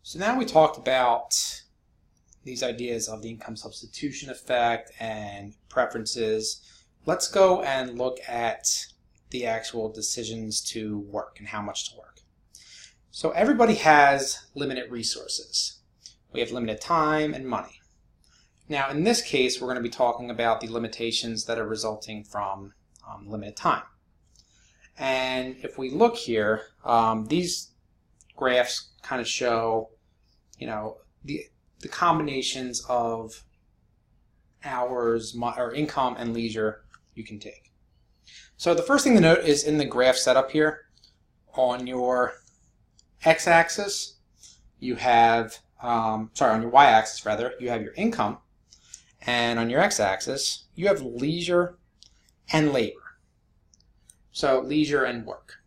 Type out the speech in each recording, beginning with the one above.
So now we talked about these ideas of the income substitution effect and preferences. Let's go and look at the actual decisions to work and how much to work. So everybody has limited resources. We have limited time and money. Now in this case, we're going to be talking about the limitations that are resulting from limited time. And if we look here, these graphs kind of show, the combinations of hours or income and leisure you can take. So the first thing to note is in the graph setup here, on your x-axis, you have, on your y-axis rather, you have your income, and on your x-axis, you have leisure and labor. So leisure and work.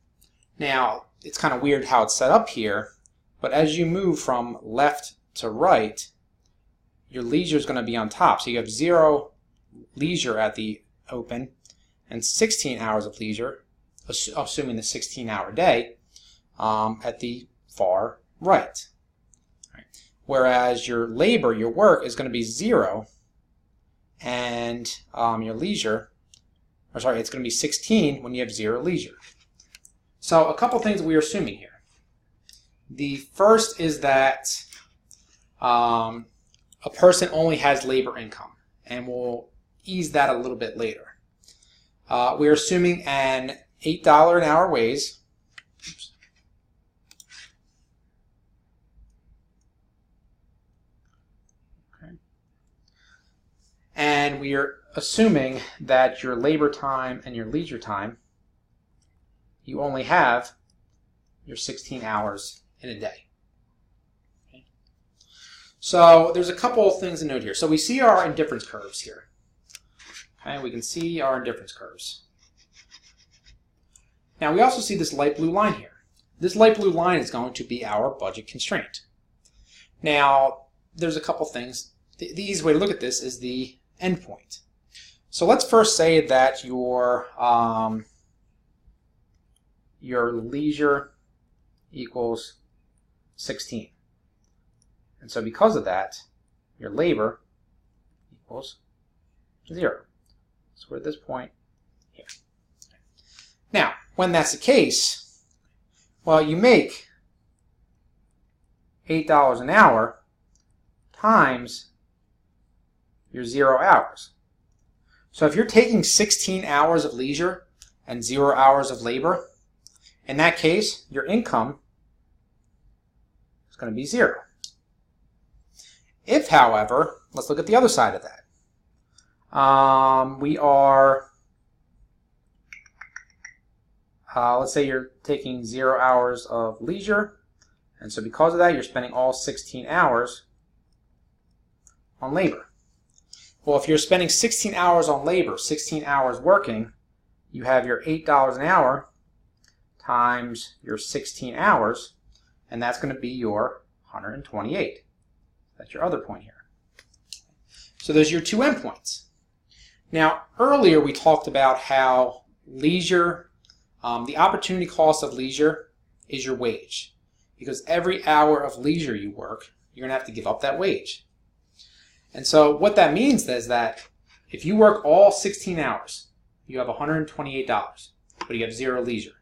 Now, it's kind of weird how it's set up here, but as you move from left to right, your leisure is going to be on top. So you have 0 leisure at the open and 16 hours of leisure, assuming the 16-hour day, at the far right. Whereas your labor, your work, is going to be 0, and your leisure, it's going to be 16 when you have 0 leisure. So a couple things we are assuming here. The first is that a person only has labor income, and we'll ease that a little bit later. We're assuming an $8 an hour wage. Okay. And we are assuming that your labor time and your leisure time, you only have your 16 hours in a day. Okay. So there's a couple of things to note here. So we see our indifference curves here. Okay, we can see our indifference curves. Now we also see this light blue line here. This light blue line is going to be our budget constraint. Now there's a couple things. The easy way to look at this is the endpoint. So let's first say that your leisure equals 16. And so because of that, your labor equals 0. So we're at this point here. Now, when that's the case, well, you make $8 an hour times your 0 hours. So if you're taking 16 hours of leisure and 0 hours of labor, in that case, your income is going to be 0. If, however, let's look at the other side of that. We are, let's say you're taking 0 hours of leisure, and so because of that, you're spending all 16 hours on labor. Well, if you're spending 16 hours on labor, 16 hours working, you have your $8 an hour times your 16 hours, and that's going to be your 128. That's your other point here. So those are your two endpoints. Now, earlier we talked about how leisure, the opportunity cost of leisure is your wage. Because every hour of leisure you work, you're going to have to give up that wage. And so what that means is that if you work all 16 hours, you have $128, but you have 0 leisure.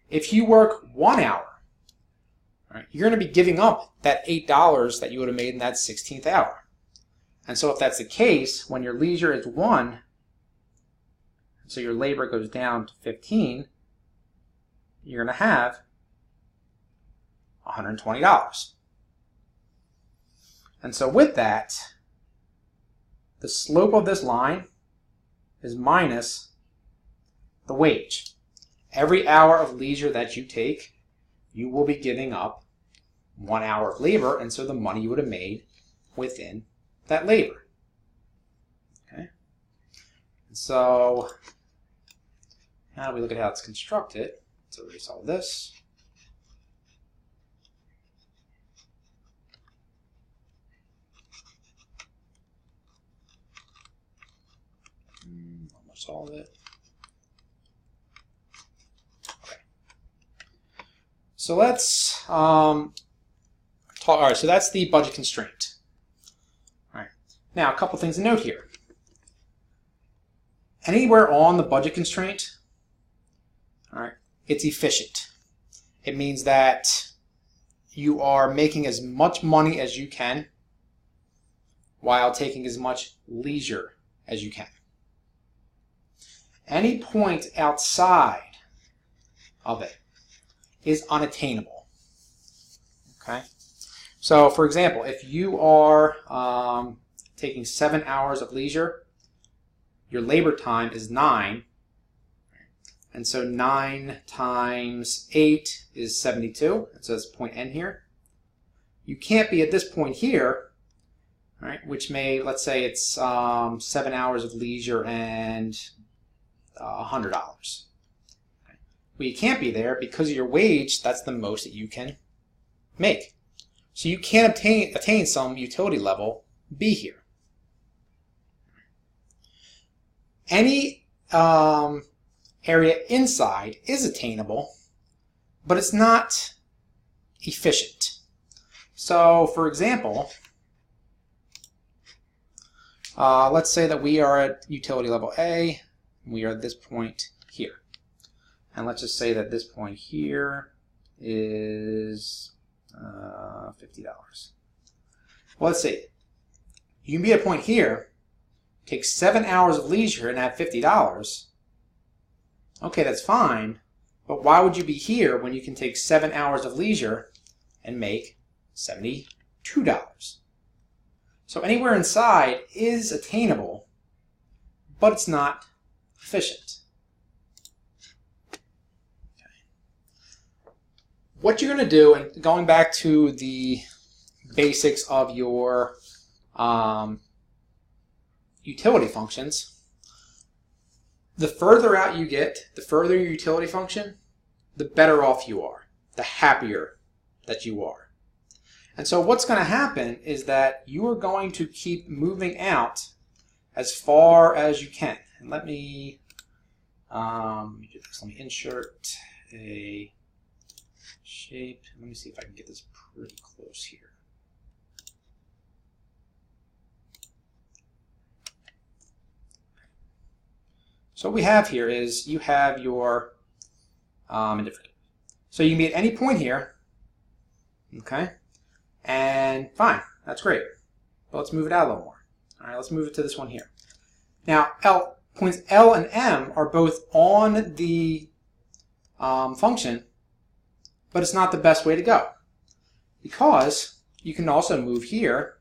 If you work 1 hour, right, you're going to be giving up that $8 that you would have made in that 16th hour. And so if that's the case, when your leisure is 1, so your labor goes down to 15, you're going to have $120. And so with that, the slope of this line is minus the wage. Every hour of leisure that you take, you will be giving up 1 hour of labor, and so the money you would have made within that labor. Okay? And so now we look at how it's constructed. So we solve this. Almost all of it. Okay. So let's All right, so that's the budget constraint. All right. Now, a couple things to note here. Anywhere on the budget constraint, all right, it's efficient. It means that you are making as much money as you can while taking as much leisure as you can. Any point outside of it is unattainable. Okay? So, for example, if you are taking 7 hours of leisure, your labor time is 9. And so 9 times 8 is 72. It says point N here. You can't be at this point here, right, which may, let's say it's 7 hours of leisure and $100. Okay. Well, you can't be there because of your wage. That's the most that you can make. So you can't attain some utility level B here. Any area inside is attainable, but it's not efficient. So, for example, let's say that we are at utility level A, we are at this point here. And let's just say that this point here is $50. Well, let's see. You can be at a point here, take 7 hours of leisure and have $50. Okay, that's fine, but why would you be here when you can take 7 hours of leisure and make $72? So anywhere inside is attainable, but it's not efficient. Okay. What you're going to do, and going back to the basics of your utility functions, the further out you get, the further your utility function, the better off you are, the happier that you are. And so what's going to happen is that you are going to keep moving out as far as you can. And let me do this. Let me insert a shape. Let me see if I can get this pretty close here. So what we have here is you have your indifferent. So you can be at any point here, okay? And fine, that's great. But let's move it out a little more. All right, let's move it to this one here. Now, points L and M are both on the function, but it's not the best way to go. Because you can also move here,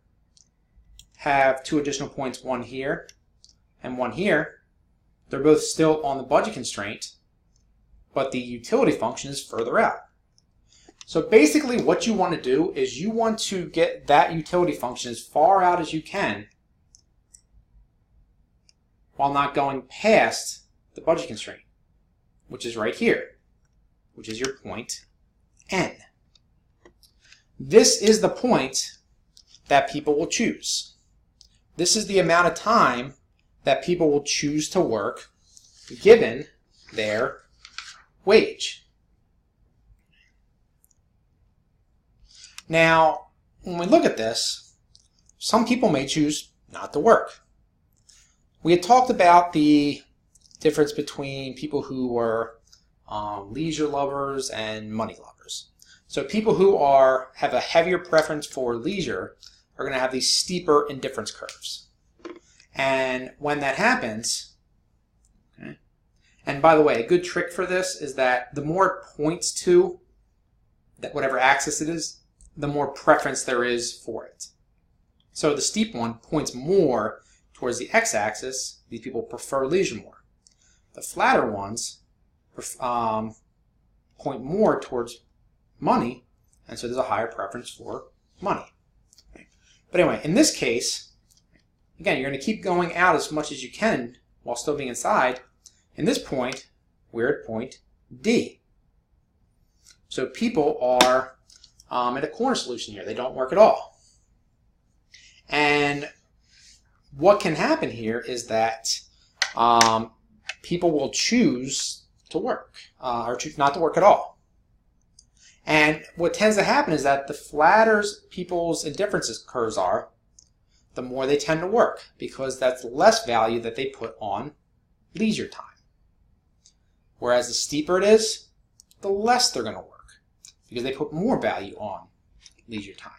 have 2 additional points, one here and one here. They're both still on the budget constraint, but the utility function is further out. So basically what you want to do is you want to get that utility function as far out as you can while not going past the budget constraint, which is right here, which is your point N. This is the point that people will choose. This is the amount of time that people will choose to work given their wage. Now, when we look at this, some people may choose not to work. We had talked about the difference between people who were leisure lovers and money lovers. So people who have a heavier preference for leisure are going to have these steeper indifference curves. And when that happens, okay, and by the way, a good trick for this is that the more it points to that whatever axis it is, the more preference there is for it. So the steep one points more towards the x-axis. These people prefer leisure more. The flatter ones point more towards money, and so there's a higher preference for money. Okay. But anyway, in this case, again, you're going to keep going out as much as you can while still being inside. In this point, we're at point D. So people are at a corner solution here. They don't work at all. And what can happen here is that people will choose to work or choose not to work at all. And what tends to happen is that the flatter people's indifference curves are, the more they tend to work, because that's less value that they put on leisure time. Whereas the steeper it is, the less they're going to work, because they put more value on leisure time.